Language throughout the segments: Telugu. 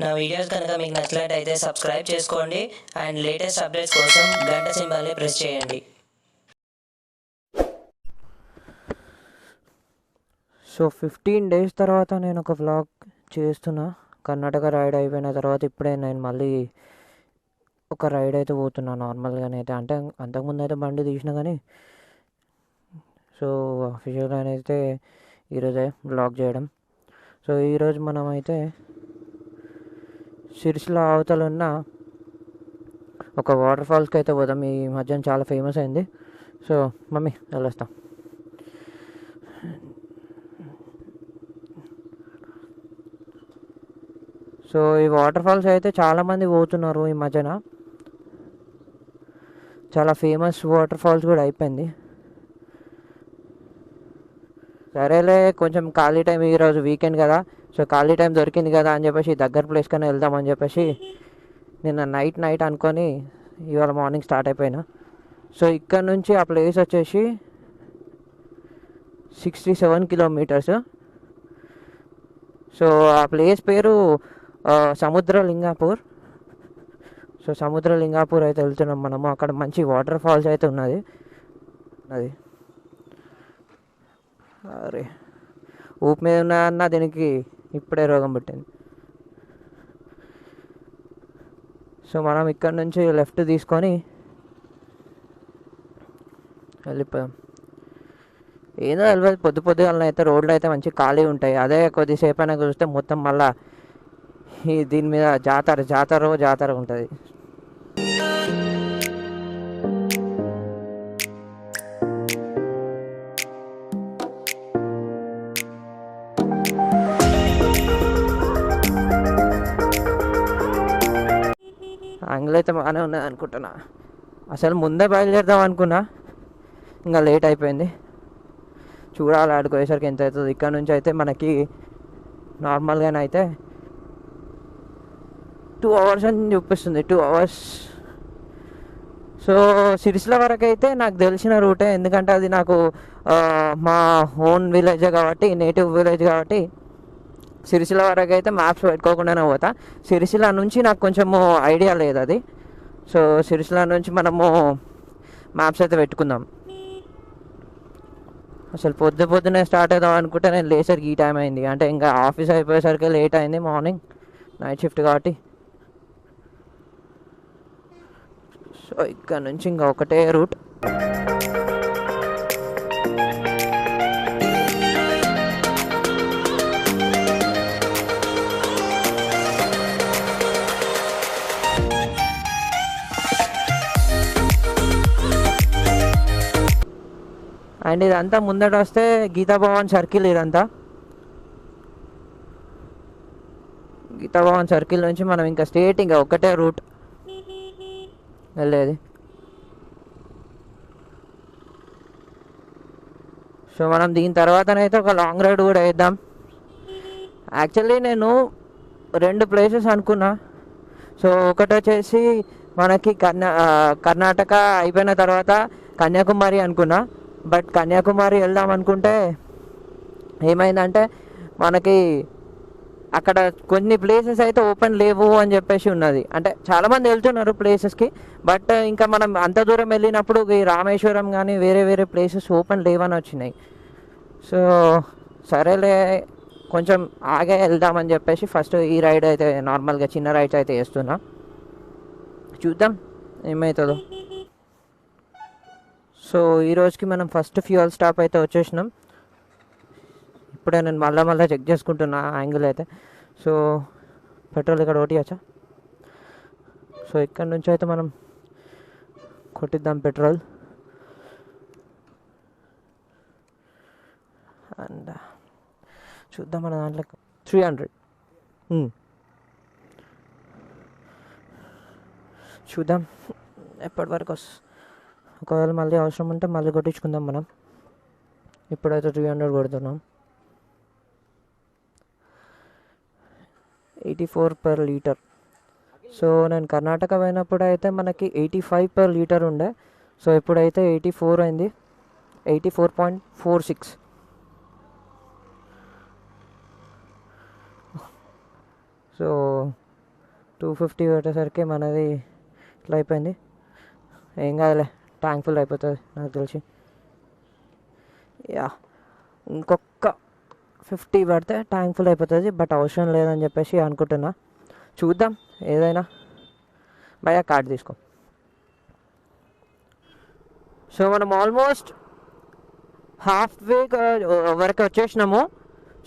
నా వీడియోస్ కనుక మీకు నచ్చినట్లయితే సబ్స్క్రైబ్ చేసుకోండి అండ్ లేటెస్ట్ అప్డేట్స్ కోసం గంట సింబల్ని ప్రెస్ చేయండి. సో 15 days తర్వాత నేను ఒక వ్లాగ్ చేస్తున్నా. కర్ణాటక రైడ్ అయిపోయిన తర్వాత ఇప్పుడే నేను మళ్ళీ ఒక రైడ్ అయితే పోతున్నా నార్మల్గానే అయితే. అంటే అంతకుముందు అయితే బండి తీసిన కానీ సో అఫీషియల్గా అయితే ఈరోజే వ్లాగ్ చేయడం. సో ఈరోజు మనం అయితే సిరిసిల్ల అవతల ఉన్న ఒక వాటర్ ఫాల్స్కి అయితే పోదాం. ఈ మధ్యన చాలా ఫేమస్ అయింది. సో మమ్మీ వెళ్ళొస్తాం. సో ఈ వాటర్ ఫాల్స్ అయితే చాలామంది పోతున్నారు ఈ మధ్యన. చాలా ఫేమస్ వాటర్ ఫాల్స్ కూడా అయిపోయింది. సరేలే, కొంచెం ఖాళీ టైం ఈరోజు వీకెండ్ కదా, సో ఖాళీ టైం దొరికింది కదా అని చెప్పేసి దగ్గర ప్లేస్ కన్నా వెళ్దామని చెప్పేసి నిన్న నైట్ అనుకొని ఇవాళ మార్నింగ్ స్టార్ట్ అయిపోయినా. సో ఇక్కడ నుంచి ఆ ప్లేస్ వచ్చేసి 67 kilometers. సో ఆ ప్లేస్ పేరు సముద్రలింగాపూర్. సో సముద్రలింగాపూర్ అయితే వెళ్తున్నాం మనము. అక్కడ మంచి వాటర్ ఫాల్స్ అయితే ఉన్నది. అరే ఊపి మీద ఉన్న దీనికి ఇప్పుడే రోగం పుట్టింది. సో మనం ఇక్కడ నుంచి లెఫ్ట్ తీసుకొని వెళ్ళిపోయాం. ఏదో వెళ్ళదు, పొద్దుగాల అయితే రోడ్లు అయితే మంచి ఖాళీ ఉంటాయి. అదే కొద్దిసేపు అయినా చూస్తే మొత్తం మళ్ళా దీని మీద జాతర ఉంటుంది. యాంగిల్ అయితే బాగానే ఉన్నది అనుకుంటున్నా. అసలు ముందే బయలుదేరదాం అనుకున్నా, ఇంకా లేట్ అయిపోయింది. చూడాలి ఆడుకోయేసరికి ఎంత అవుతుంది. ఇక్కడ నుంచి అయితే మనకి నార్మల్గానే అయితే 2 hours అని చూపిస్తుంది, 2 hours. సో సిరిసిల్ల వరకు అయితే నాకు తెలిసిన రూటే, ఎందుకంటే అది నాకు మా ఓన్ విలేజ్ కాబట్టి, నేటివ్ విలేజ్ కాబట్టి సిరిసిల్ల వరకు అయితే మ్యాప్స్ పెట్టుకోకుండానే పోతా. సిరిసిల్ల నుంచి నాకు కొంచెము ఐడియా లేదు అది. సో సిరిసిల్ల నుంచి మనము మ్యాప్స్ అయితే పెట్టుకుందాం. అసలు పొద్దునే స్టార్ట్ అవుదాం అనుకుంటే నేను లేసరికి ఈ టైం అయింది. అంటే ఇంకా ఆఫీస్ అయిపోయేసరికి లేట్ అయింది, మార్నింగ్ నైట్ షిఫ్ట్ కాబట్టి. సో ఇక్కడ నుంచి ఇంకా ఒకటే రూట్. అండ్ ఇదంతా ముందట వస్తే గీతాభవన్ సర్కిల్. ఇదంతా గీతాభవన్ సర్కిల్ నుంచి మనం ఇంకా స్ట్రేట్ ఇంకా ఒకటే రూట్ వెళ్ళేది. సో మనం దీని తర్వాతనైతే ఒక లాంగ్ రైడ్ కూడా వేద్దాం. యాక్చువల్లీ నేను 2 ప్లేసెస్ అనుకున్నా. సో ఒకటి వచ్చేసి మనకి కర్ణాటక అయిపోయిన తర్వాత కన్యాకుమారి అనుకున్నా. బట్ కన్యాకుమారి వెళ్దాం అనుకుంటే ఏమైందంటే మనకి అక్కడ కొన్ని ప్లేసెస్ అయితే ఓపెన్ లేవు అని చెప్పేసి ఉన్నది. అంటే చాలామంది వెళ్తున్నారు ప్లేసెస్కి, బట్ ఇంకా మనం అంత దూరం వెళ్ళినప్పుడు ఈ రామేశ్వరం కానీ వేరే ప్లేసెస్ ఓపెన్ లేవని వచ్చినాయి. సో సరేలే, కొంచెం ఆగే వెళ్దామని చెప్పేసి ఫస్ట్ ఈ రైడ్ అయితే నార్మల్గా చిన్న రైడ్స్ అయితే వేస్తున్నా. చూద్దాం ఏమవుతుందో. సో ఈరోజుకి మనం ఫస్ట్ ఫ్యూయల్ స్టాప్ అయితే వచ్చేసినాం. ఇప్పుడే నేను మళ్ళీ చెక్ చేసుకుంటున్నా యాంగిల్ అయితే. సో పెట్రోల్ ఇక్కడ కొట్టియచ్చా. సో ఇక్కడ నుంచి అయితే మనం కొట్టిద్దాం పెట్రోల్. అండ్ చూద్దాం మన దాంట్లో 300. చూద్దాం ఎప్పటి వరకు ఒకవేళ మళ్ళీ అవసరం ఉంటే మళ్ళీ కొట్టించుకుందాం మనం. ఇప్పుడైతే 300 కొడుతున్నాం. 84 per liter. సో నేను కర్ణాటక పోయినప్పుడు అయితే మనకి 85 per liter ఉండే. సో ఇప్పుడైతే 84 అయింది, 84.46. సో 250 పెట్టేసరికి మనది ఇట్లా అయిపోయింది. ఏం కాదులే, ట్యాంక్ ఫుల్ అయిపోతుంది నాకు తెలిసి. యా, ఇంకొక 50 పడితే ట్యాంక్ ఫుల్ అయిపోతుంది, బట్ అవసరం లేదని చెప్పేసి అనుకుంటున్నా. చూద్దాం ఏదైనా. భయ్యా కార్డ్ తీసుకో. సో మనం ఆల్మోస్ట్ హాఫ్ వే వరకు వచ్చేసినాము.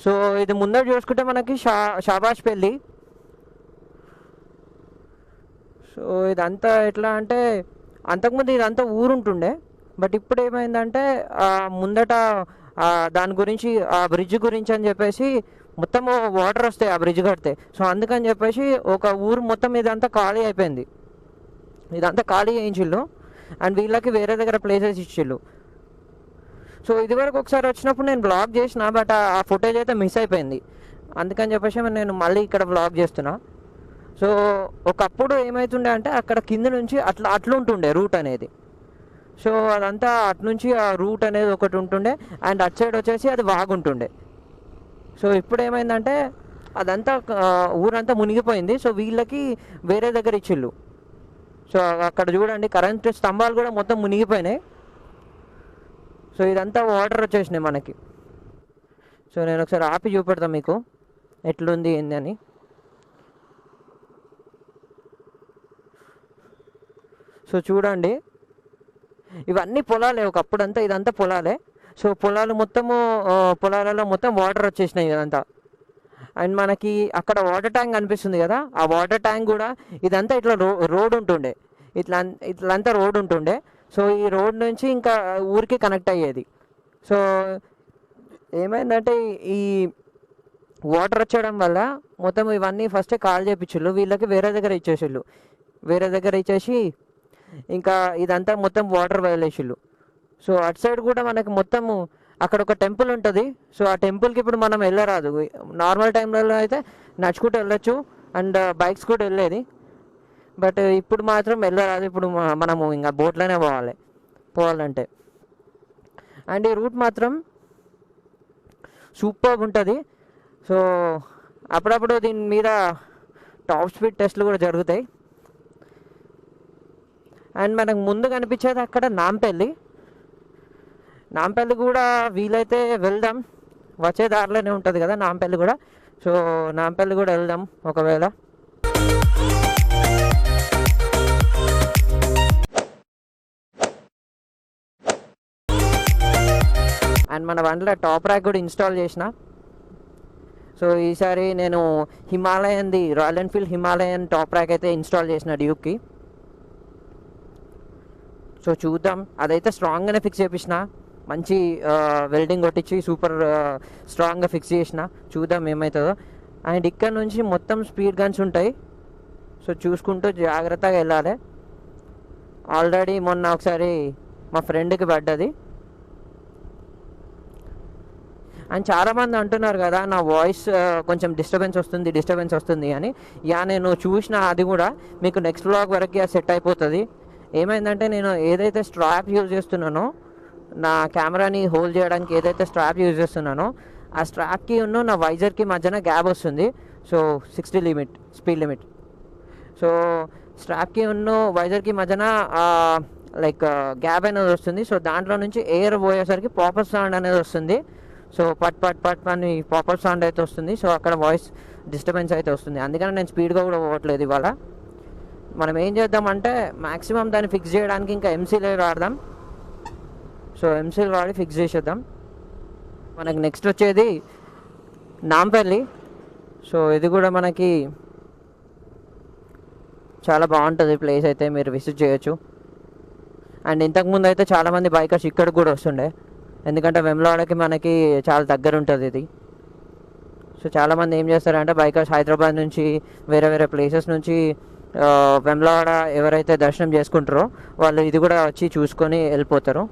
సో ఇది ముందర చూసుకుంటే మనకి షాబాష్ పెళ్ళి. సో ఇదంతా ఎట్లా అంటే అంతకుముందు ఇదంతా ఊరుంటుండే, బట్ ఇప్పుడు ఏమైందంటే ముందట దాని గురించి ఆ బ్రిడ్జ్ గురించి అని చెప్పేసి మొత్తం వాటర్ వస్తాయి ఆ బ్రిడ్జ్ కడితే. సో అందుకని చెప్పేసి ఒక ఊరు మొత్తం ఇదంతా ఖాళీ అయిపోయింది. ఇదంతా ఖాళీ చేయించిళ్ళు అండ్ వీళ్ళకి వేరే దగ్గర ప్లేసెస్ ఇచ్చిళ్ళు. సో ఇదివరకు ఒకసారి వచ్చినప్పుడు నేను బ్లాగ్ చేసిన, బట్ ఆ ఫుటేజ్ అయితే మిస్ అయిపోయింది. అందుకని చెప్పేసి నేను మళ్ళీ ఇక్కడ బ్లాగ్ చేస్తున్నా. సో ఒకప్పుడు ఏమవుతుండే అంటే అక్కడ కింద నుంచి అట్లుంటుండే రూట్ అనేది. సో అదంతా అటు నుంచి ఆ రూట్ అనేది ఒకటి ఉంటుండే అండ్ అటు సైడ్ వచ్చేసి అది వాగుంటుండే. సో ఇప్పుడు ఏమైందంటే అదంతా ఊరంతా మునిగిపోయింది. సో వీళ్ళకి వేరే దగ్గర ఇచ్చిళ్ళు. సో అక్కడ చూడండి కరెంట్ స్తంభాలు కూడా మొత్తం మునిగిపోయినాయి. సో ఇదంతా వాటర్ వచ్చేసినాయి మనకి. సో నేను ఒకసారి ఆపి చూపెడతాను మీకు ఎట్లుంది ఏంది అని. సో చూడండి, ఇవన్నీ పొలాలే, ఒకప్పుడంతా ఇదంతా పొలాలే. సో పొలాలు మొత్తము పొలాలలో మొత్తం వాటర్ వచ్చేసినాయి ఇదంతా. అండ్ మనకి అక్కడ వాటర్ ట్యాంక్ కనిపిస్తుంది కదా, ఆ వాటర్ ట్యాంక్ కూడా ఇదంతా ఇట్లా రోడ్ ఉంటుండే, ఇట్లంతా రోడ్ ఉంటుండే. సో ఈ రోడ్ నుంచి ఇంకా ఊరికి కనెక్ట్ అయ్యేది. సో ఏమైందంటే ఈ వాటర్ వచ్చేయడం వల్ల మొత్తం ఇవన్నీ ఫస్టే కాల్ చేయించుళ్ళు, వీళ్ళకి వేరే దగ్గర ఇచ్చేసిళ్ళు. వేరే దగ్గర ఇచ్చేసి ఇంకా ఇదంతా మొత్తం వాటర్ వదిలేసిళ్ళు. సో అటు సైడ్ కూడా మనకి మొత్తము అక్కడ ఒక టెంపుల్ ఉంటుంది. సో ఆ టెంపుల్కి ఇప్పుడు మనం వెళ్ళరాదు. నార్మల్ టైంలలో అయితే నడుచుకుంటూ వెళ్ళొచ్చు అండ్ బైక్స్ కూడా వెళ్ళేది, బట్ ఇప్పుడు మాత్రం వెళ్ళరాదు. ఇప్పుడు మనము ఇంకా బోట్లోనే పోవాలంటే. అండ్ ఈ రూట్ మాత్రం సూపర్గా ఉంటుంది. సో అప్పుడప్పుడు దీని మీద టాప్ స్పీడ్ టెస్ట్లు కూడా జరుగుతాయి. అండ్ మనకు ముందు కనిపించేది అక్కడ నాంపల్లి కూడా వీలైతే వెళ్దాం, వచ్చే దారిలోనే ఉంటుంది కదా నాంపల్లి కూడా. సో నాంపల్లి కూడా వెళ్దాం ఒకవేళ. అండ్ మన బండిలో టాప్ ర్యాక్ కూడా ఇన్స్టాల్ చేసిన. సో ఈసారి నేను royal Enfield Himalayan top rack అయితే ఇన్స్టాల్ చేసిన డ్యూక్కి. సో చూద్దాం, అదైతే స్ట్రాంగ్గానే ఫిక్స్ చేయించిన, మంచి వెల్డింగ్ కొట్టించి సూపర్ స్ట్రాంగ్గా ఫిక్స్ చేసిన. చూద్దాం ఏమవుతుందో. అండ్ ఇక్కడ నుంచి మొత్తం స్పీడ్ గన్స్ ఉంటాయి. సో చూసుకుంటూ జాగ్రత్తగా వెళ్ళాలి. ఆల్రెడీ మొన్న ఒకసారి మా ఫ్రెండ్కి పడ్డది. అండ్ చాలామంది అంటున్నారు కదా నా వాయిస్ కొంచెం డిస్టర్బెన్స్ వస్తుంది అని. నేను చూసిన, అది కూడా మీకు నెక్స్ట్ వ్లాగ్ వరకు సెట్ అయిపోతుంది. ఏమైందంటే నేను ఏదైతే స్ట్రాప్ యూజ్ చేస్తున్నానో, నా కెమెరాని హోల్డ్ చేయడానికి ఏదైతే స్ట్రాప్ యూజ్ చేస్తున్నానో, ఆ స్ట్రాప్కి నా వైజర్కి మధ్యన గ్యాప్ వస్తుంది. So 60 speed limit. సో స్ట్రాప్కి వైజర్కి మధ్యన లైక్ గ్యాప్ అనేది వస్తుంది. సో దాంట్లో నుంచి ఎయిర్ పోయేసరికి పాపప్ సౌండ్ అనేది వస్తుంది. సో పట్ అని పాపప్ సౌండ్ అయితే వస్తుంది. సో అక్కడ వాయిస్ డిస్టర్బెన్స్ అయితే వస్తుంది. అందుకని నేను స్పీడ్గా కూడా పోవట్లేదు ఇవాళ. మనం ఏం చేద్దామంటే మ్యాక్సిమం దాన్ని ఫిక్స్ చేయడానికి ఇంకా ఎంసీలే వాడదాం. సో ఎంసీల్ వాడి ఫిక్స్ చేసేద్దాం. మనకి నెక్స్ట్ వచ్చేది నాంపల్లి. సో ఇది కూడా మనకి చాలా బాగుంటుంది ప్లేస్, అయితే మీరు విజిట్ చేయొచ్చు. అండ్ ఇంతకుముందు అయితే చాలామంది బైకర్స్ ఇక్కడికి కూడా వస్తుండే, ఎందుకంటే వెమ్లవాడకి మనకి చాలా దగ్గర ఉంటుంది ఇది. సో చాలామంది ఏం చేస్తారంటే బైకర్స్ హైదరాబాద్ నుంచి వేరే ప్లేసెస్ నుంచి వెమ్లవాడ ఎవరైతే దర్శనం చేసుకుంటారో వాళ్ళు ఇది కూడా వచ్చి చూసుకొని వెళ్ళిపోతారు.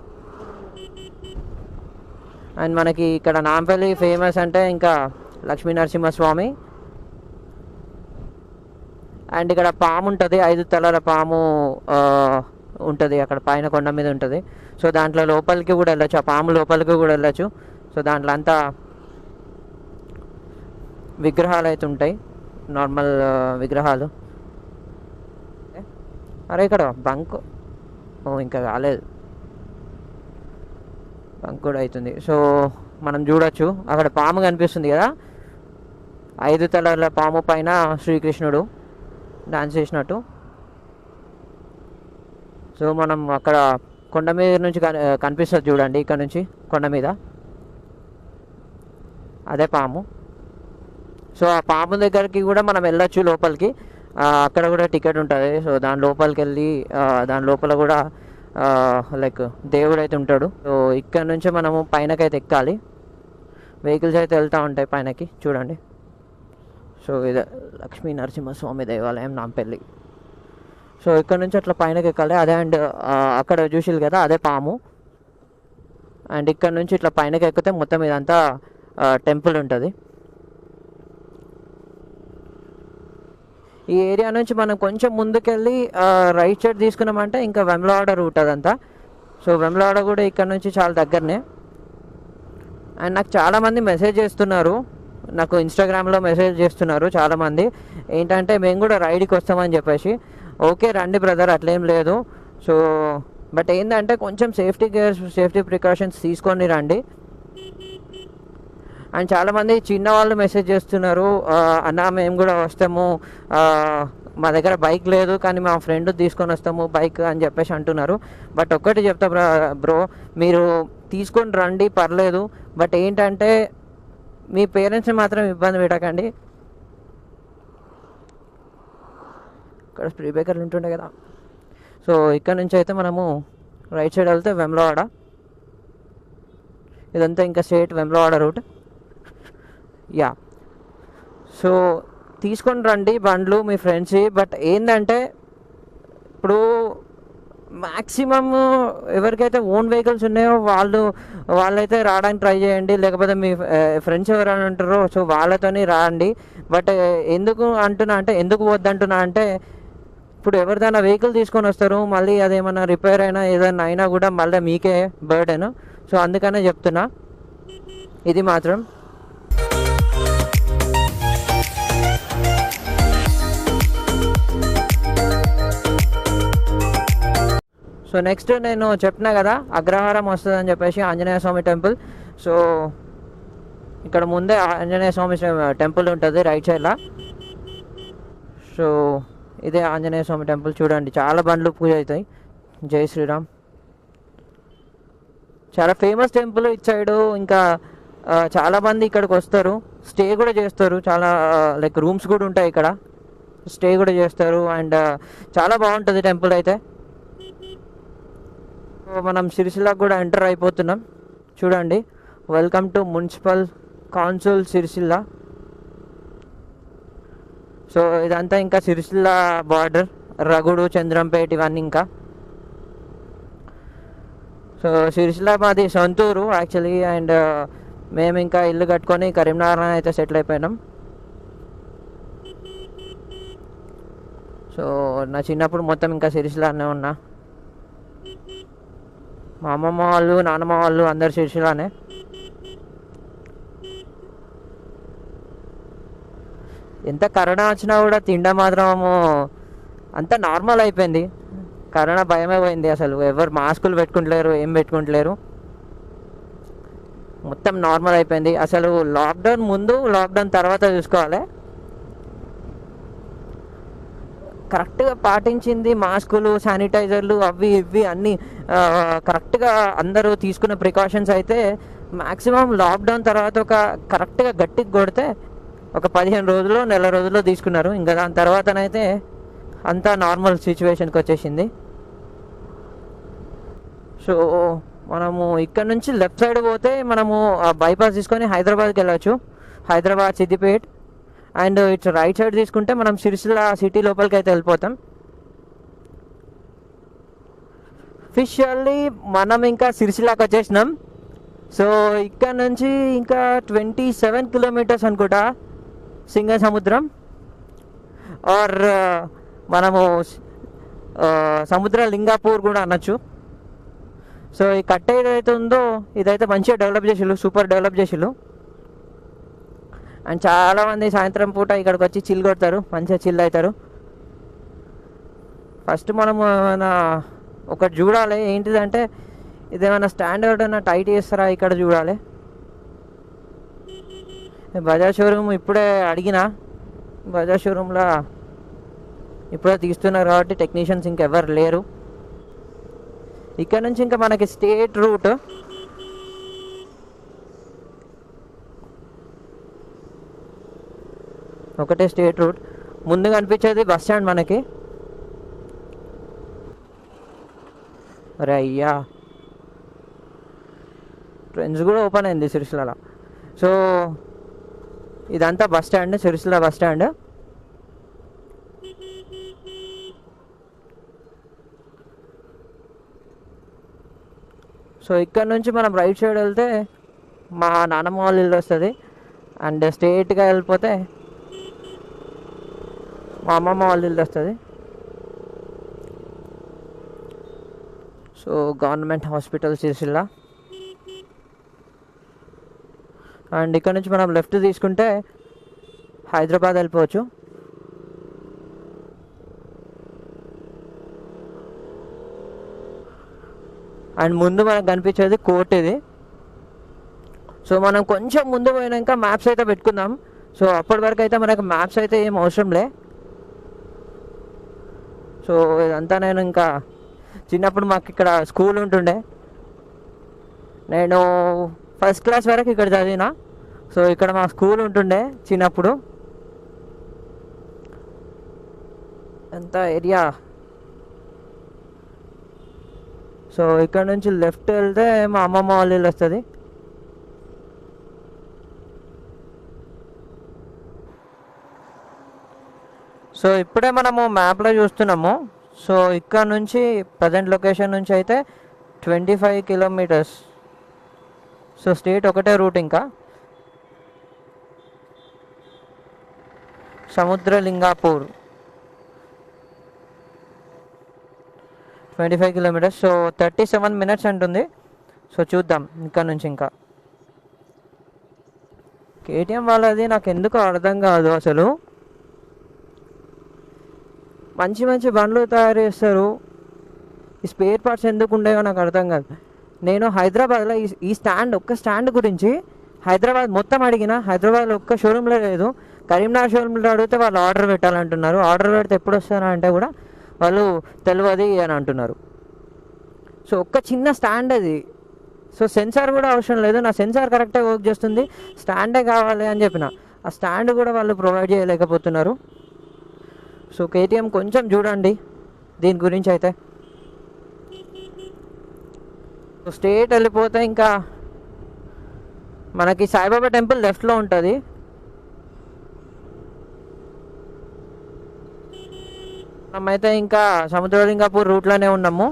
అండ్ మనకి ఇక్కడ నాంపల్లి ఫేమస్ అంటే ఇంకా లక్ష్మీ నరసింహస్వామి. అండ్ ఇక్కడ పాము ఉంటుంది, 5 తలల పాము ఉంటుంది అక్కడ పైన కొండ మీద ఉంటుంది. సో దాంట్లో లోపలికి కూడా వెళ్ళచ్చు, ఆ పాము లోపలికి కూడా వెళ్ళచ్చు. సో దాంట్లో అంతా విగ్రహాలు అయితే ఉంటాయి, నార్మల్ విగ్రహాలు. అరే ఇక్కడ బంక్, ఇంకా కాలేదు, బంక్ కూడా అవుతుంది. సో మనం చూడొచ్చు అక్కడ పాము కనిపిస్తుంది కదా, 5 తలల పాము పైన శ్రీకృష్ణుడు డాన్స్ చేసినట్టు. సో మనం అక్కడ కొండ మీద నుంచి కనిపిస్తుంది చూడండి, ఇక్కడ నుంచి కొండ మీద అదే పాము. సో ఆ పాము దగ్గరికి కూడా మనం వెళ్ళొచ్చు లోపలికి, అక్కడ కూడా టికెట్ ఉంటుంది. సో దాని లోపలికి వెళ్ళి దాని లోపల కూడా లైక్ దేవుడు అయితే ఉంటాడు. సో ఇక్కడ నుంచి మనము పైనకైతే ఎక్కాలి, వెహికల్స్ అయితే వెళ్తూ ఉంటాయి పైనకి చూడండి. సో ఇది లక్ష్మీ నరసింహస్వామి దేవాలయం నాంపల్లి. సో ఇక్కడ నుంచి అట్లా పైనకి ఎక్కాలి. అదే అండ్ అక్కడ చూసిరు కదా అదే పాము. అండ్ ఇక్కడ నుంచి ఇట్లా పైనకి ఎక్కితే మొత్తం ఇదంతా టెంపుల్ ఉంటుంది. ఈ ఏరియా నుంచి మనం కొంచెం ముందుకెళ్ళి రైట్ సైడ్ తీసుకున్నామంటే ఇంకా వెమ్లవాడ రూట్ అదంతా. సో వెమ్లవాడ కూడా ఇక్కడ నుంచి చాలా దగ్గరనే. అండ్ నాకు చాలామంది మెసేజ్ చేస్తున్నారు, నాకు ఇన్స్టాగ్రామ్లో మెసేజ్ చేస్తున్నారు చాలామంది, ఏంటంటే మేము కూడా రైడ్కి వస్తామని చెప్పేసి. ఓకే రండి బ్రదర్, అట్లేం లేదు. సో బట్ ఏంటంటే కొంచెం సేఫ్టీ ప్రికాషన్స్ తీసుకొని రండి. అండ్ చాలామంది చిన్నవాళ్ళు మెసేజ్ చేస్తున్నారు, అన్న మేము కూడా వస్తాము, మా దగ్గర బైక్ లేదు కానీ మా ఫ్రెండ్ తీసుకొని వస్తాము బైక్ అని చెప్పేసి అంటున్నారు. బట్ ఒక్కటి చెప్తా బ్రో, మీరు తీసుకొని రండి పర్లేదు, బట్ ఏంటంటే మీ పేరెంట్స్ని మాత్రం ఇబ్బంది పెట్టకండి. ఇక్కడ స్పీడ్ బ్రేకర్లు ఉంటుండే కదా. సో ఇక్కడ నుంచి అయితే మనము రైట్ సైడ్ వెళ్తే వెమ్లవాడ, ఇదంతా ఇంకా straight Vemulawada route. Yeah, so తీసుకొని రండి బండ్లు మీ ఫ్రెండ్స్. బట్ ఏంటంటే ఇప్పుడు మ్యాక్సిమమ్ ఎవరికైతే ఓన్ వెహికల్స్ ఉన్నాయో వాళ్ళైతే రావడానికి ట్రై చేయండి, లేకపోతే మీ ఫ్రెండ్స్ ఎవరైనా ఉంటారో సో వాళ్ళతోని రాండి. బట్ ఎందుకు వద్దంటున్నా అంటే ఇప్పుడు ఎవరిదైనా వెహికల్ తీసుకొని వస్తారు, మళ్ళీ అదేమన్నా రిపేర్ అయినా ఏదైనా అయినా కూడా మళ్ళీ మీకే బర్డెన్. సో అందుకనే చెప్తున్నా ఇది మాత్రం. సో నెక్స్ట్ నేను చెప్పినా కదా అగ్రహారం వస్తుందని చెప్పేసి ఆంజనేయ స్వామి టెంపుల్. సో ఇక్కడ ముందే ఆంజనేయ స్వామి టెంపుల్ ఉంటుంది రైట్ సైడ్లో. సో ఇదే ఆంజనేయ స్వామి టెంపుల్ చూడండి, చాలా బండ్లు పూజ అవుతాయి. జై శ్రీరామ్. చాలా ఫేమస్ టెంపుల్ ఇటు సైడు. ఇంకా చాలామంది ఇక్కడికి వస్తారు, స్టే కూడా చేస్తారు. చాలా లైక్ రూమ్స్ కూడా ఉంటాయి ఇక్కడ, స్టే కూడా చేస్తారు. అండ్ చాలా బాగుంటుంది టెంపుల్ అయితే. మనం సిరిసిల్లకు కూడా ఎంటర్ అయిపోతున్నాం చూడండి. Welcome to municipal council Sircilla. So ఇదంతా ఇంకా సిరిసిల్ల బార్డర్, రగుడు, చంద్రంపేట ఇవన్నీ ఇంకా. సో సిరిసిల్ల మాది సొంతూరు యాక్చువల్లీ. అండ్ మేము ఇంకా ఇల్లు కట్టుకొని కరీంనగర్ అయితే సెటిల్ అయిపోయినాం. సో నా చిన్నప్పుడు మొత్తం ఇంకా సిరిసిల్లనే ఉన్నా. మా అమ్మమ్మ వాళ్ళు నాన్నమ్మ వాళ్ళు అందరు సిరిసిల్లనే. ఎంత కరోనా వచ్చినా కూడా తిండం మాత్రము అంత నార్మల్ అయిపోయింది. కరోనా భయమే పోయింది, అసలు ఎవరు మాస్కులు పెట్టుకుంటలేరు, ఏం పెట్టుకుంటలేరు, మొత్తం నార్మల్ అయిపోయింది. అసలు లాక్డౌన్ ముందు లాక్డౌన్ తర్వాత చూసుకోవాలి, కరెక్ట్గా పాటించింది మాస్కులు, శానిటైజర్లు అవి ఇవి అన్నీ కరెక్ట్గా అందరూ తీసుకున్న ప్రికాషన్స్ అయితే మ్యాక్సిమం లాక్డౌన్ తర్వాత ఒక కరెక్ట్గా గట్టిగా కొడితే ఒక 15 రోజులు నెల రోజుల్లో తీసుకున్నారు. ఇంకా దాని తర్వాతనైతే అంతా నార్మల్ సిచ్యువేషన్కి వచ్చేసింది. సో మనము ఇక్కడ నుంచి లెఫ్ట్ సైడ్ పోతే మనము బైపాస్ తీసుకొని హైదరాబాద్కి వెళ్ళచ్చు, Hyderabad Siddipet. And it's right side తీసుకుంటే మనం సిరిసిల్ల సిటీ లోపలికి అయితే వెళ్ళిపోతాం. అఫీషియల్లీ మనం ఇంకా సిరిసిల్లాకి వచ్చేసినాం. సో ఇక్కడ నుంచి ఇంకా 27 కిలోమీటర్స్ అనుకుంటా సింగసముద్రం, ఆర్ మనము సముద్ర లింగాపూర్ కూడా అనొచ్చు. సో ఈ కట్ట ఏదైతే ఉందో ఇదైతే మంచిగా డెవలప్ చేసిళ్ళు, సూపర్ డెవలప్ చేసిళ్ళు. అండ్ చాలామంది సాయంత్రం పూట ఇక్కడికి వచ్చి చిల్ కొడతారు, మంచిగా చిల్ అవుతారు. ఫస్ట్ మనం ఏమైనా ఒకటి చూడాలి, ఏంటిదంటే ఇదేమైనా స్టాండర్డ్ అయినా టైట్ చేస్తారా ఇక్కడ చూడాలి. బజాజ్ షోరూమ్ ఇప్పుడే అడిగిన, బజాజ్ షోరూంలో ఇప్పుడే తీస్తున్నారు కాబట్టి టెక్నీషియన్స్ ఇంకెవరు లేరు. ఇక్కడ నుంచి ఇంకా మనకి స్టేట్ రూట్, ఒకటే స్టేట్ రూట్. ముందు కనిపించేది బస్ స్టాండ్ మనకి. అరే అయ్యా, ట్రెండ్స్ కూడా ఓపెన్ అయింది సిరిసిల్లలో. సో ఇదంతా bus stand, Sircilla bus stand. So ఇక్కడ నుంచి మనం రైట్ సైడ్ వెళ్తే మా నాన్నమ్మ వాళ్ళ ఇల్లు వస్తుంది, అండ్ స్ట్రేట్గా వెళ్ళిపోతే మా అమ్మమ్మ వాళ్ళ ఇల్లు వస్తుంది. So government hospital Sircilla. And ఇక్కడ నుంచి మనం లెఫ్ట్ తీసుకుంటే హైదరాబాద్ వెళ్ళిపోవచ్చు. అండ్ ముందు మనకు కనిపించేది కోర్ట్ ఇది. సో మనం కొంచెం ముందు పోయినాక మ్యాప్స్ అయితే పెట్టుకుందాం. సో అప్పటి వరకు అయితే మనకు మ్యాప్స్ అయితే ఏం అవసరం లే. సో ఇదంతా నేను ఇంకా చిన్నప్పుడు మాకు ఇక్కడ స్కూల్ ఉంటుండే, నేను ఫస్ట్ క్లాస్ వరకు ఇక్కడ చదివిన. సో ఇక్కడ మా స్కూల్ ఉంటుండే చిన్నప్పుడు. ఎంత ఏరియా. సో ఇక్కడ నుంచి లెఫ్ట్ వెళ్తే మా అమ్మమ్మ వాళ్ళ ఇల్లు వస్తుంది. సో ఇప్పుడే మనము మ్యాప్లో చూస్తున్నాము. సో ఇక్కడ నుంచి ప్రజెంట్ లొకేషన్ నుంచి అయితే 25 కిలోమీటర్స్. సో స్టేట్ ఒకటే రూట్. ఇంకా సముద్రలింగాపూర్ 25 కిలోమీటర్స్. సో 37 మినిట్స్ అంటుంది. సో చూద్దాం ఇక్కడ నుంచి. ఇంకా కేటీఎం వాళ్ళది నాకు ఎందుకు అర్థం కాదు అసలు. మంచి మంచి బండ్లు తయారు చేస్తారు, ఈ స్పేర్ పార్ట్స్ ఎందుకు ఉండేవో నాకు అర్థం కాదు. నేను హైదరాబాద్లో ఈ స్టాండ్, ఒక్క స్టాండ్ గురించి హైదరాబాద్ మొత్తం అడిగిన, హైదరాబాద్లో ఒక్క షోరూంలో లేదు. కరీంనగర్ షోరూంలో అడిగితే వాళ్ళు ఆర్డర్ పెట్టాలంటున్నారు. ఆర్డర్ పెడితే ఎప్పుడు వస్తారా అంటే కూడా వాళ్ళు తెలియదు అని అంటున్నారు. సో ఒక్క చిన్న స్టాండ్ అది. సో సెన్సార్ కూడా అవసరం లేదు, నా సెన్సార్ కరెక్ట్గా వర్క్ చేస్తుంది, స్టాండే కావాలి అని చెప్పిన. ఆ స్టాండ్ కూడా వాళ్ళు ప్రొవైడ్ చేయలేకపోతున్నారు. సో కేటీఎం కొంచెం చూడండి దీని గురించి అయితే. స్ట్రేట్ వెళ్ళిపోతే ఇంకా మనకి సాయిబాబా టెంపుల్ లెఫ్ట్లో ఉంటుంది. మనమైతే ఇంకా సముద్రలింగాపూర్ రూట్లోనే ఉన్నాము.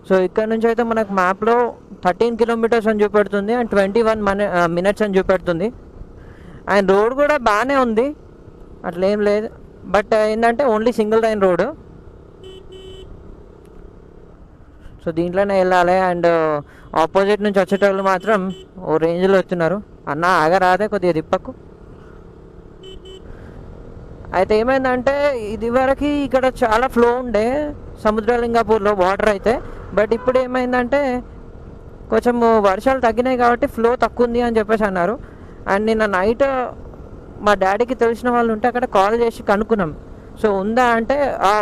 సో ఇక్కడ నుంచి అయితే మనకు మ్యాప్లో 13 కిలోమీటర్స్ అని చూపెడుతుంది, అండ్ 21 మినిట్స్ అని చూపెడుతుంది. అండ్ రోడ్ కూడా బాగానే ఉంది, అట్లేం లేదు. బట్ ఏంటంటే only single line road. So దీంట్లోనే వెళ్ళాలి. అండ్ ఆపోజిట్ నుంచి వచ్చేటోళ్ళు మాత్రం ఓ రేంజ్లో వస్తున్నారు. అన్న ఆగరాదే, కొద్దిగా తిప్పకు. అయితే ఏమైందంటే ఇది వరకు ఇక్కడ చాలా ఫ్లో ఉండే సముద్రలింగాపూర్లో వాటర్ అయితే. బట్ ఇప్పుడు ఏమైందంటే కొంచెం వర్షాలు తగ్గినాయి కాబట్టి ఫ్లో తక్కువ ఉంది అని చెప్పేసి అన్నారు. అండ్ నిన్న నైట్ మా డాడీకి తెలిసిన వాళ్ళు ఉంటే అక్కడ కాల్ చేసి కనుక్కున్నాం. సో ఉందా అంటే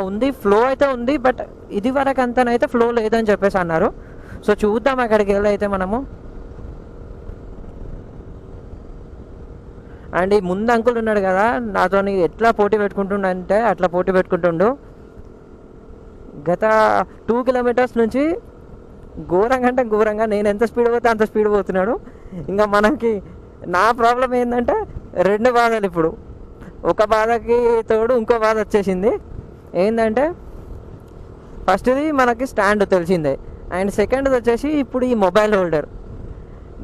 ఉంది, ఫ్లో అయితే ఉంది, బట్ ఇది వరకు అంతనైతే ఫ్లో లేదని చెప్పేసి అన్నారు. సో చూద్దాం అక్కడికి వెళ్ళి అయితే మనము. అండ్ ఈ ముందు అంకుల్ ఉన్నాడు కదా, నాతో ఎట్లా పోటీ పెట్టుకుంటుండంటే అట్లా పోటీ పెట్టుకుంటుండు. గత 2 కిలోమీటర్స్ నుంచి ఘోరంగా అంటే ఘోరంగా, నేను ఎంత స్పీడ్ పోతే అంత స్పీడ్ పోతున్నాడు. ఇంకా మనకి నా ప్రాబ్లం ఏంటంటే 2 బాధలు ఇప్పుడు. ఒక బాధకి తోడు ఇంకో బాధ వచ్చేసింది. ఏంటంటే ఫస్ట్ది మనకి స్టాండ్ తెలిసిందే, అండ్ సెకండ్ది వచ్చేసి ఇప్పుడు ఈ మొబైల్ హోల్డర్.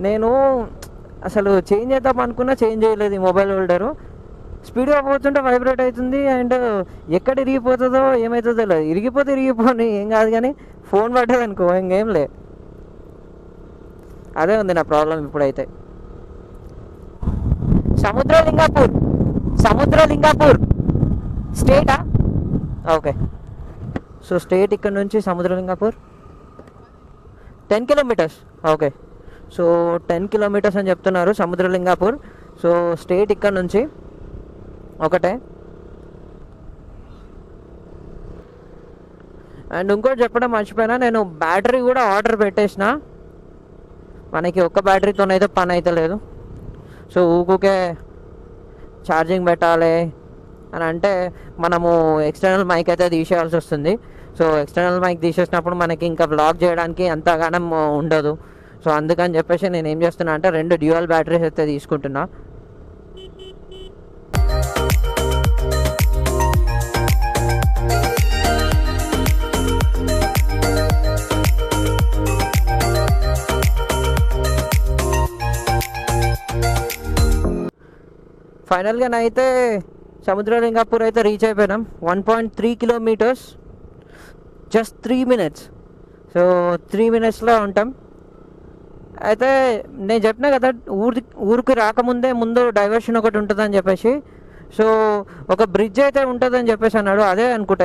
నేను అసలు చేంజ్ చేద్దాం అనుకున్నా చేంజ్ చేయలేదు ఈ మొబైల్ హోల్డరు. స్పీడ్గా పోతుంటే వైబ్రేట్ అవుతుంది, అండ్ ఎక్కడ ఇరిగిపోతుందో ఏమవుతుందో లేదు. ఇరిగిపోతే ఇరిగిపోని ఏం కాదు, కానీ ఫోన్ పడ్డది అనుకో ఇంకేం లే. అదే ఉంది నా ప్రాబ్లం ఇప్పుడైతే. సముద్రలింగాపూర్ స్టేటా? ఓకే. సో స్టేట్ ఇక్కడ నుంచి Samudralingapur 10 kilometres. Okay, so 10 kilometres అని చెప్తున్నారు సముద్రలింగాపూర్. సో స్టేట్ ఇక్కడ నుంచి ఒకటే. అండ్ ఇంకోటి చెప్పడం మర్చిపోయినా, నేను బ్యాటరీ కూడా ఆర్డర్ పెట్టేసిన. మనకి ఒక్క బ్యాటరీతోనైతే పని అయితే లేదు. సో ఊకే ఛార్జింగ్ పెట్టాలి అని అంటే మనము ఎక్స్టర్నల్ మైక్ అయితే తీసేయాల్సి వస్తుంది. సో ఎక్స్టర్నల్ మైక్ తీసేసినప్పుడు మనకి ఇంకా బ్లాగ్ చేయడానికి అంతగానం ఉండదు. సో అందుకని చెప్పేసి నేను ఏం చేస్తున్నా అంటే 2 డ్యూయల్ బ్యాటరీస్ అయితే తీసుకుంటున్నా. ఫైనల్గా అయితే సముద్రలింగాపూర్ అయితే రీచ్ అయిపోయినాం. 1.3 కిలోమీటర్స్, జస్ట్ 3 minutes. సో 3 minutesలో ఉంటాం. అయితే నేను చెప్పినా కదా ఊరికి రాకముందే ముందు డైవర్షన్ ఒకటి ఉంటుందని చెప్పేసి. సో ఒక బ్రిడ్జ్ అయితే ఉంటుందని చెప్పేసి అన్నాడు. అదే అనుకుంటా,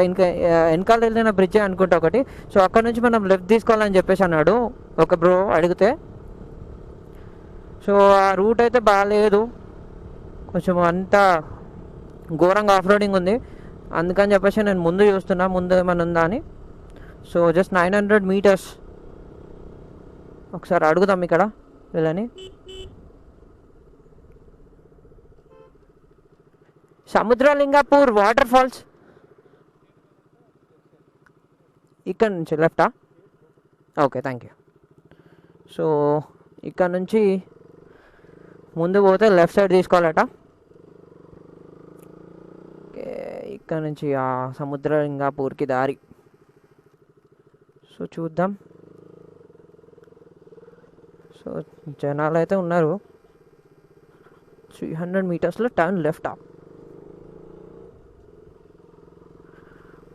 వెనకాల వెళ్ళిన బ్రిడ్జే అనుకుంటా ఒకటి. సో అక్కడ నుంచి మనం లెఫ్ట్ తీసుకోవాలని చెప్పేసి అన్నాడు ఒక బ్రో అడిగితే. సో ఆ రూట్ అయితే బాగాలేదు, కొంచెం అంతా ఘోరంగా ఆఫ్ రోడింగ్ ఉంది. అందుకని చెప్పేసి నేను ముందు చూస్తున్నా ముందు ఏమైనా ఉందా అని. So just 900 meters. ఒకసారి అడుగుదాం ఇక్కడ వీళ్ళని. సముద్రలింగాపూర్ వాటర్ ఫాల్స్ ఇక్కడ నుంచి లెఫ్టా? Okay, thank you. సో ఇక్కడ నుంచి ముందు పోతే లెఫ్ట్ సైడ్ తీసుకోవాలట. ఇక్కడ నుంచి ఆ సముద్రలింగాపూర్కి దారి. సో చూద్దాం. సో జనాలు అయితే ఉన్నారు. 300 metersలో turn left.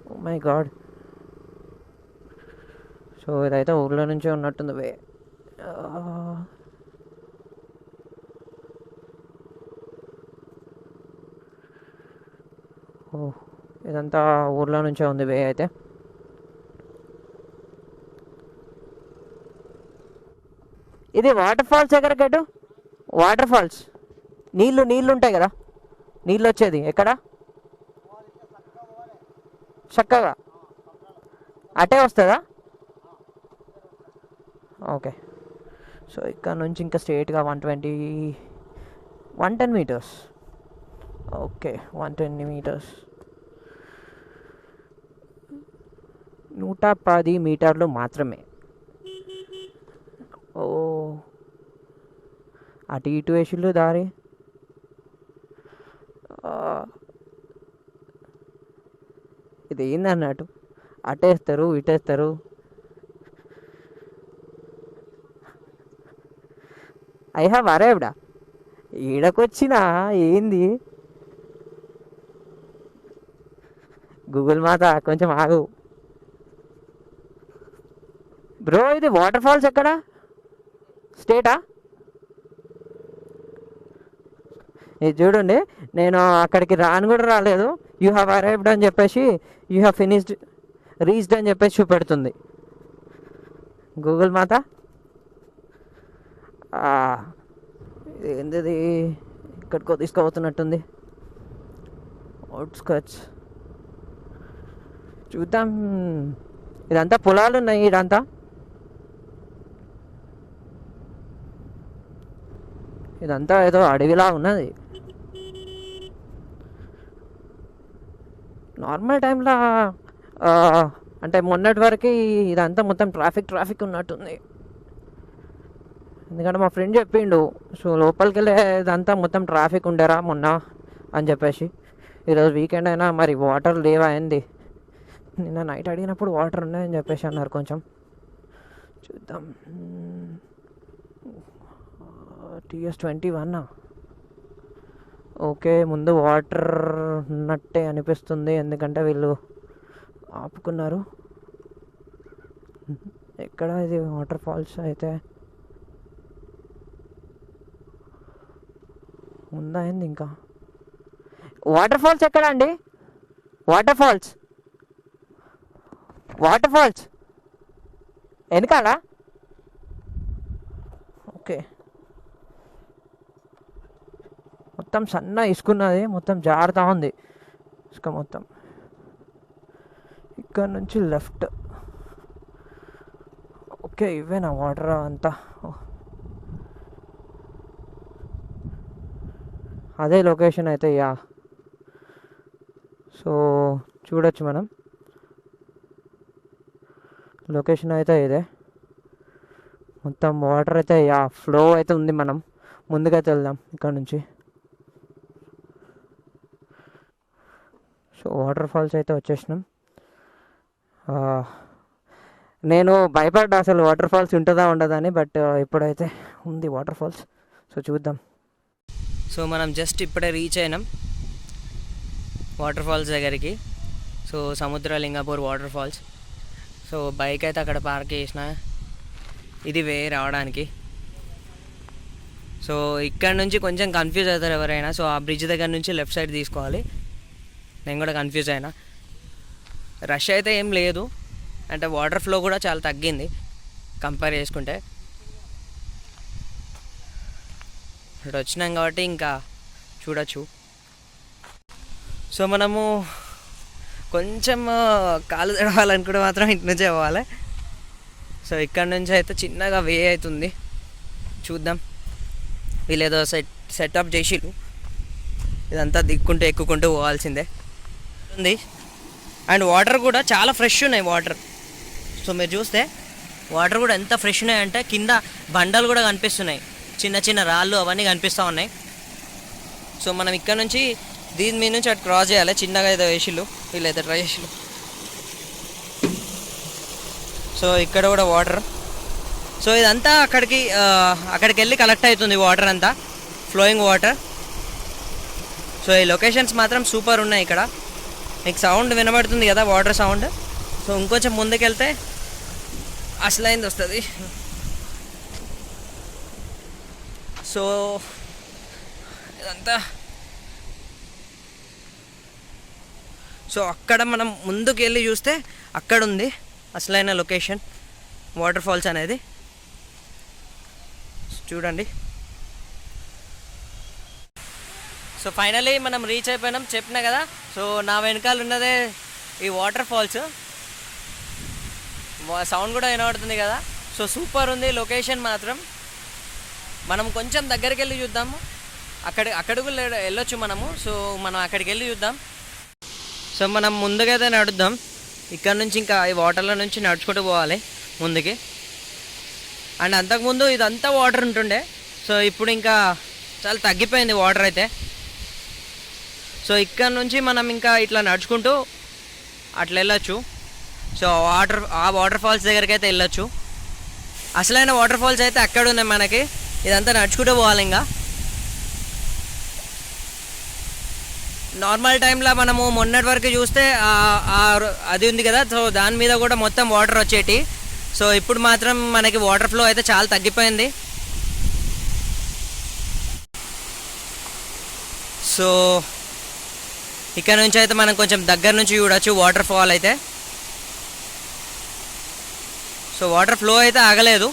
Oh my god. So ఇదైతే ఊర్లో నుంచే ఉన్నట్టుంది వే. ఓ ఇదంతా ఊర్లో నుంచే ఉంది వే అయితే. ఇది వాటర్ ఫాల్స్ ఎక్కడికట్టు? వాటర్ ఫాల్స్ నీళ్ళు ఉంటాయి కదా, నీళ్ళు వచ్చేది ఎక్కడ? చక్కగా అటే వస్తుందా? ఓకే. సో ఇక్కడ నుంచి ఇంకా స్ట్రేట్గా 110 meters. Okay, 120 meters. 110 మీటర్లు మాత్రమే. ఓ అటు ఇటు వేసిళ్ళు దారి. ఇది ఏందన్నట్టు, అటేస్తారు ఇటేస్తారు. I have అరైవ్డా. ఈడకొచ్చినా ఏంది గూగుల్ మాత, కొంచెం ఆగు బ్రో. ఇది వాటర్ ఫాల్స్ ఎక్కడ? స్టేటా? ఇది చూడండి, నేను అక్కడికి రాను కూడా రాలేదు. యూ హ్యావ్ అరైవ్డ్ అని చెప్పేసి, యూ హ్యావ్ ఫినిష్డ్ రీచ్డ్ అని చెప్పేసి చూపెడుతుంది గూగుల్ మాత. ఏంది ఇక్కడికో తీసుకుపోతున్నట్టుంది. అవుట్స్కట్స్ చూద్దాం. ఇదంతా పొలాలు ఉన్నాయి ఇదంతా. ఇదంతా ఏదో అడవిలా ఉన్నది. నార్మల్ టైంలో అంటే మొన్నటి వరకు ఇదంతా మొత్తం ట్రాఫిక్ ఉన్నట్టుంది. ఎందుకంటే మా ఫ్రెండ్ చెప్పిండు, సో లోపలికి వెళ్ళే ఇదంతా మొత్తం ట్రాఫిక్ ఉండేరా మొన్న అని చెప్పేసి. ఈరోజు వీకెండ్ అయినా మరి వాటర్ లేవా అయింది. నిన్న నైట్ అడిగినప్పుడు వాటర్ ఉన్నాయని చెప్పేసి అన్నారు. కొంచెం చూద్దాం. TS21. ఓకే, ముందు వాటర్ ఉన్నట్టే అనిపిస్తుంది, ఎందుకంటే వీళ్ళు ఆపుకున్నారు. ఎక్కడ ఇది వాటర్ ఫాల్స్? అయితే ఉందా ఏంది ఇంకా? వాటర్ ఫాల్స్ ఎక్కడ అండి? వాటర్ ఫాల్స్ వాటర్ ఫాల్స్ వెనకాల. ఓకే, మొత్తం సన్న ఇసుకున్నది, మొత్తం జారుతూ ఉంది ఇసుక మొత్తం. ఇక్కడ నుంచి లెఫ్ట్. ఓకే, ఇవేనా వాటర్ అంతా? అదే లొకేషన్ అయితే. యా, సో చూడొచ్చు మనం. లొకేషన్ అయితే ఇదే. మొత్తం వాటర్ అయితే ఫ్లో అయితే ఉంది. మనం ముందుకైతే వెళ్దాం ఇక్కడ నుంచి. సో వాటర్ ఫాల్స్ అయితే వచ్చేసినాం. నేను భయపడ్డా అసలు వాటర్ ఫాల్స్ ఉంటుందా ఉండదా అని, బట్ ఇప్పుడైతే ఉంది వాటర్ ఫాల్స్. సో చూద్దాం. సో మనం జస్ట్ ఇప్పుడే రీచ్ అయినాం వాటర్ ఫాల్స్ దగ్గరికి. So Samudralingapur water falls. So bike అయితే అక్కడ పార్క్ చేసిన, ఇది వే రావడానికి. సో ఇక్కడ నుంచి కొంచెం కన్ఫ్యూజ్ అవుతారు ఎవరైనా. సో ఆ బ్రిడ్జ్ దగ్గర నుంచి లెఫ్ట్ సైడ్ తీసుకోవాలి. నేను కూడా కన్ఫ్యూజ్ అయినా. రష్ అయితే ఏం లేదు, అంటే వాటర్ ఫ్లో కూడా చాలా తగ్గింది కంపేర్ చేసుకుంటే. ఇక్కడ వచ్చినాం కాబట్టి ఇంకా చూడొచ్చు. సో మనము కొంచెం కాలు తడవాలనుకుంటే మాత్రం ఇటు నుంచే పోవాలి. సో ఇక్కడ నుంచి అయితే చిన్నగా వే అవుతుంది, చూద్దాం. వీళ్ళేదో సెటప్ చేసిరు, ఇదంతా దిక్కుంటూ ఎక్కుకుంటూ పోవాల్సిందే ఉంది. అండ్ వాటర్ కూడా చాలా ఫ్రెష్ ఉన్నాయి వాటర్. సో మీరు చూస్తే వాటర్ కూడా ఎంత ఫ్రెష్ ఉన్నాయంటే కింద బండలు కూడా కనిపిస్తున్నాయి, చిన్న చిన్న రాళ్ళు అవన్నీ కనిపిస్తూ ఉన్నాయి. సో మనం ఇక్కడ నుంచి దీని మీద నుంచి అటు క్రాస్ చేయాలి. చిన్నగా ఏదో వేసిళ్ళు, వీళ్ళైతే ట్రై చేసిళ్ళు. సో ఇక్కడ కూడా వాటర్. సో ఇదంతా అక్కడికి వెళ్ళి కలెక్ట్ అవుతుంది వాటర్ అంతా, ఫ్లోయింగ్ వాటర్. సో ఈ లొకేషన్స్ మాత్రం సూపర్ ఉన్నాయి. ఇక్కడ మీకు సౌండ్ వినబడుతుంది కదా, వాటర్ సౌండ్. సో ఇంకొంచెం ముందుకెళ్తే అసలైంది వస్తుంది. సో ఇదంతా. సో అక్కడ మనం ముందుకు వెళ్ళి చూస్తే అక్కడ ఉంది అసలైన లొకేషన్ వాటర్ ఫాల్స్ అనేది. చూడండి. సో ఫైనలీ మనం రీచ్ అయిపోయినాం, చెప్పినా కదా. సో నా వెనకాల ఉన్నదే ఈ వాటర్ ఫాల్స్. సౌండ్ కూడా వినబడుతుంది కదా. సో సూపర్ ఉంది లొకేషన్ మాత్రం. మనం కొంచెం దగ్గరికి వెళ్ళి చూద్దాము. అక్కడికి వెళ్ళొచ్చు మనము. సో మనం అక్కడికి వెళ్ళి చూద్దాం. సో మనం ముందుగా అయితే నడుద్దాం. ఇక్కడ నుంచి ఇంకా ఈ వాటర్లో నుంచి నడుచుకుంటూ పోవాలి ముందుకి. అండ్ అంతకుముందు ఇదంతా వాటర్ ఉంటుండే. సో ఇప్పుడు ఇంకా చాలా తగ్గిపోయింది వాటర్ అయితే. సో ఇక్కడ నుంచి మనం ఇంకా ఇట్లా నడుచుకుంటూ అట్లా వెళ్ళొచ్చు. సో ఆ వాటర్ ఫాల్స్ దగ్గరికి అయితే వెళ్ళొచ్చు. అసలైన వాటర్ ఫాల్స్ అయితే అక్కడ ఉన్నాయి మనకి. ఇదంతా నడుచుకుంటూ పోవాలి. ఇంకా నార్మల్ టైంలో మనము మొన్నటి వరకు చూస్తే అది ఉంది కదా, సో దాని మీద కూడా మొత్తం వాటర్ వచ్చేటి. సో ఇప్పుడు మాత్రం మనకి వాటర్ ఫ్లో అయితే చాలా తగ్గిపోయింది. సో ఇక్కడ నుంచి అయితే మనం కొంచెం దగ్గర నుంచి చూడొచ్చు వాటర్ ఫాల్ అయితే. సో వాటర్ ఫ్లో అయితే ఆగలేదు,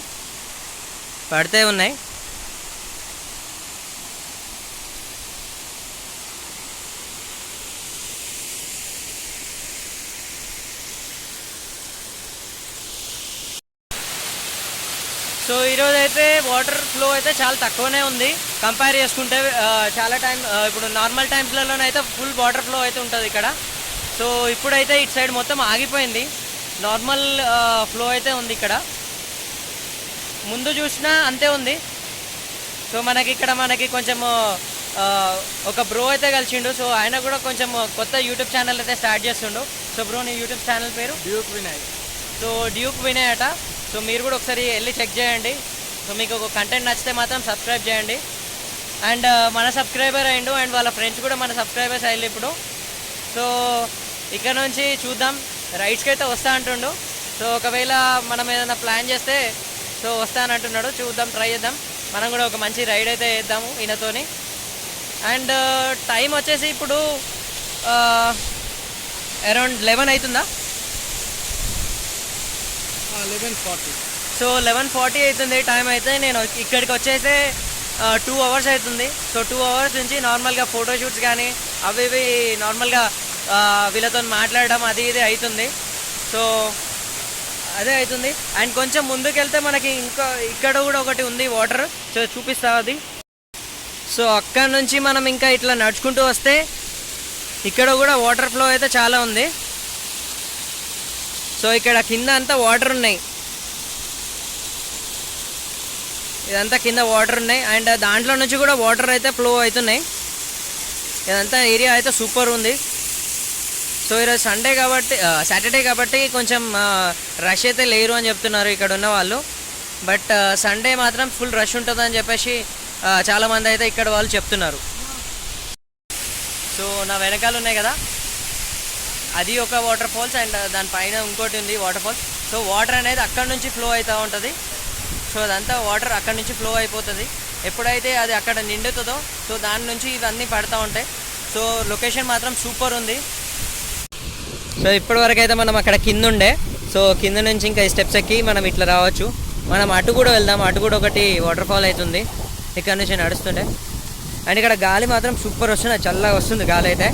పడితే ఉన్నాయి. సో ఈరోజు అయితే వాటర్ ఫ్లో అయితే చాలా తక్కువనే ఉంది కంపేర్ చేసుకుంటే. చాలా ఇప్పుడు నార్మల్ టైమ్స్లలోనైతే ఫుల్ వాటర్ ఫ్లో అయితే ఉంటుంది ఇక్కడ. సో ఇప్పుడైతే ఇటు సైడ్ మొత్తం ఆగిపోయింది, నార్మల్ ఫ్లో అయితే ఉంది ఇక్కడ. ముందు చూసినా అంతే ఉంది. సో మనకి కొంచెం ఒక బ్రో అయితే కలిసిండు. సో ఆయన కూడా కొంచెం కొత్త యూట్యూబ్ ఛానల్ అయితే స్టార్ట్ చేస్తుండు. సో బ్రో, నీ యూట్యూబ్ ఛానల్ పేరు? Duke Vinay. So Duke Vinay అట. సో మీరు కూడా ఒకసారి వెళ్ళి చెక్ చేయండి. సో మీకు ఒక కంటెంట్ నచ్చితే మాత్రం సబ్స్క్రైబ్ చేయండి. అండ్ మన సబ్స్క్రైబర్ అయ్యిండు, అండ్ వాళ్ళ ఫ్రెండ్స్ కూడా మన సబ్స్క్రైబర్స్ అయ్యారు ఇప్పుడు. సో ఇక్కడ నుంచి చూద్దాం. రైడ్స్కి అయితే వస్తా అంటుండు. సో ఒకవేళ మనం ఏదైనా ప్లాన్ చేస్తే సో వస్తానంటున్నాడు. చూద్దాం, ట్రై చేద్దాం. మనం కూడా ఒక మంచి రైడ్ అయితే వేద్దాము ఈయనతోని. అండ్ టైం వచ్చేసి ఇప్పుడు అరౌండ్ 11 అవుతుందా? 11:40. సో 11:40 అవుతుంది టైం అయితే. నేను ఇక్కడికి వచ్చేసి 2 అవర్స్ అవుతుంది. సో 2 అవర్స్ నుంచి నార్మల్గా ఫోటోషూట్స్ కానీ అవి ఇవి నార్మల్గా వీళ్ళతో మాట్లాడడం అది ఇది అవుతుంది. సో అదే అవుతుంది. అండ్ కొంచెం ముందుకెళ్తే మనకి ఇంకా ఇక్కడ కూడా ఒకటి ఉంది వాటర్. సో చూపిస్తా అది. సో అక్కడ నుంచి మనం ఇంకా ఇట్లా నడుచుకుంటూ వస్తే ఇక్కడ కూడా వాటర్ ఫ్లో అయితే చాలా ఉంది. సో ఇక్కడ కింద అంతా వాటర్ ఉన్నాయి. ఇదంతా కింద వాటర్ ఉన్నాయి. అండ్ దాంట్లో నుంచి కూడా వాటర్ అయితే ఫ్లో అవుతున్నాయి. ఇదంతా ఏరియా అయితే సూపర్ ఉంది. సో ఈరోజు సండే కాబట్టి సాటర్డే కాబట్టి కొంచెం రష్ అయితే లేరు అని చెప్తున్నారు ఇక్కడ ఉన్న వాళ్ళు. బట్ సండే మాత్రం ఫుల్ రష్ ఉంటుందని చెప్పేసి చాలామంది అయితే ఇక్కడ వాళ్ళు చెప్తున్నారు. సో నా వెనకాల ఉన్నాయి కదా, అది ఒక వాటర్ ఫాల్స్. అండ్ దానిపైన ఇంకోటి ఉంది వాటర్ ఫాల్స్. సో వాటర్ అనేది అక్కడ నుంచి ఫ్లో అవుతూ ఉంటుంది. సో అదంతా వాటర్ అక్కడ నుంచి ఫ్లో అయిపోతుంది. ఎప్పుడైతే అది అక్కడ నిండుతుందో సో దాని నుంచి ఇవన్నీ పడుతూ ఉంటాయి. సో లొకేషన్ మాత్రం సూపర్ ఉంది. సో ఇప్పటివరకు అయితే మనం అక్కడ కింద ఉండే. సో కింద నుంచి ఇంకా ఈ స్టెప్స్ ఎక్కి మనం ఇట్లా రావచ్చు. మనం అటు కూడా వెళ్దాం. అటు కూడా ఒకటి వాటర్ ఫాల్ అవుతుంది ఇక్కడ నుంచి నడుస్తుండే. అండ్ ఇక్కడ గాలి మాత్రం సూపర్ వస్తుంది, చల్లగా వస్తుంది గాలి అయితే.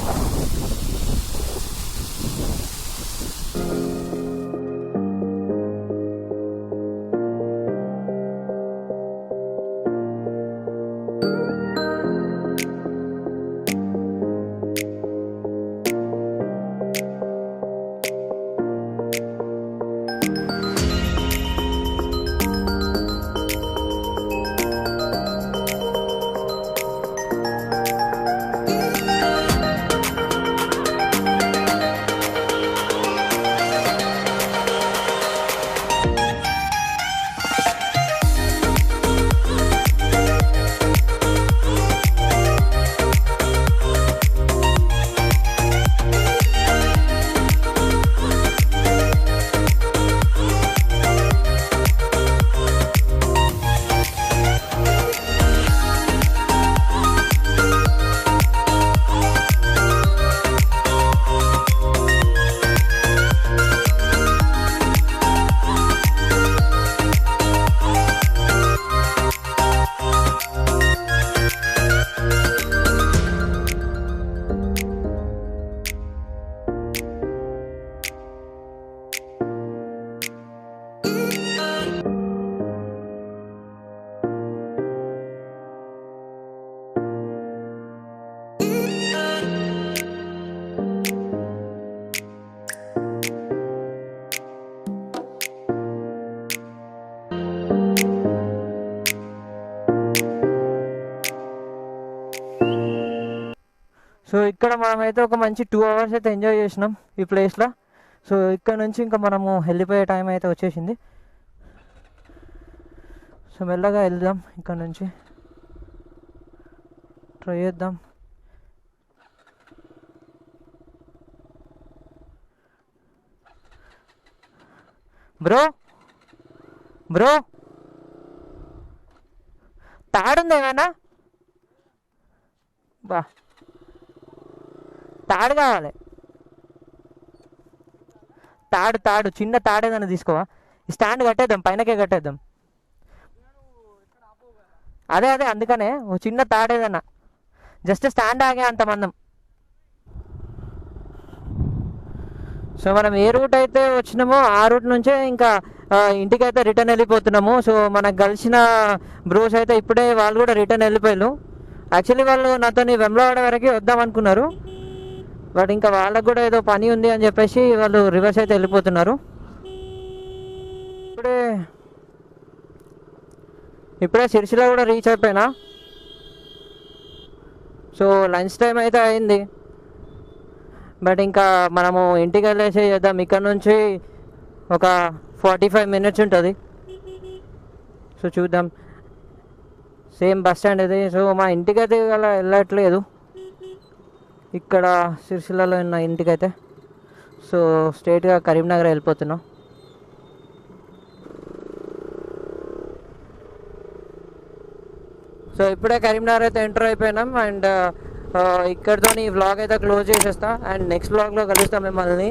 సో ఇక్కడ మనమైతే ఒక మంచి 2 అవర్స్ అయితే ఎంజాయ్ చేసినాం ఈ ప్లేస్లో. సో ఇక్కడ నుంచి ఇంకా మనము వెళ్ళిపోయే టైం అయితే వచ్చేసింది. సో మెల్లగా వెళ్దాం, ఇక్కడ నుంచి ట్రై చేద్దాం. బ్రో బ్రో తాడుంది ఏమైనా? బా తాడు కావాలి. తాడు చిన్న తాడు ఏదైనా తీసుకోవా? ఈ స్టాండ్ కట్టేద్దాం, పైనకే కట్టేద్దాం. అదే అందుకనే ఓ చిన్న తాడు ఏదన్నా, జస్ట్ స్టాండ్ ఆగే అంత మందం. సో మనం ఏ రూట్ అయితే వచ్చినామో ఆ రూట్ నుంచే ఇంకా ఇంటికైతే రిటర్న్ వెళ్ళిపోతున్నాము. సో మనకు కలిసిన బ్రోస్ అయితే ఇప్పుడే వాళ్ళు కూడా రిటర్న్ వెళ్ళిపోయారు. యాక్చువల్లీ వాళ్ళు నాతో వెమ్లవాడ వరకు వద్దాం అనుకున్నారు, బట్ ఇంకా వాళ్ళకు కూడా ఏదో పని ఉంది అని చెప్పేసి వాళ్ళు రివర్స్ అయితే వెళ్ళిపోతున్నారు. ఇప్పుడే సిరిసిల్ల కూడా రీచ్ అయిపోయినా. సో లంచ్ టైం అయితే అయింది, బట్ ఇంకా మనము ఇంటికి వెళ్ళేసి చేద్దాం. ఇక్కడ నుంచి ఒక 45 మినిట్స్ ఉంటుంది. సో చూద్దాం. సేమ్ బస్ స్టాండ్ ఇది. సో మా ఇంటికైతే అలా వెళ్ళట్లేదు, ఇక్కడ సిరిసిల్లలో ఉన్న ఇంటికైతే. సో స్ట్రైట్గా కరీంనగర్ వెళ్ళిపోతున్నాం. సో ఇప్పుడే కరీంనగర్ అయితే ఎంటర్ అయిపోయినాం. అండ్ ఇక్కడితో ఈ వ్లాగ్ అయితే క్లోజ్ చేసేస్తా. అండ్ నెక్స్ట్ వ్లాగ్లో కలుస్తాం మిమ్మల్ని.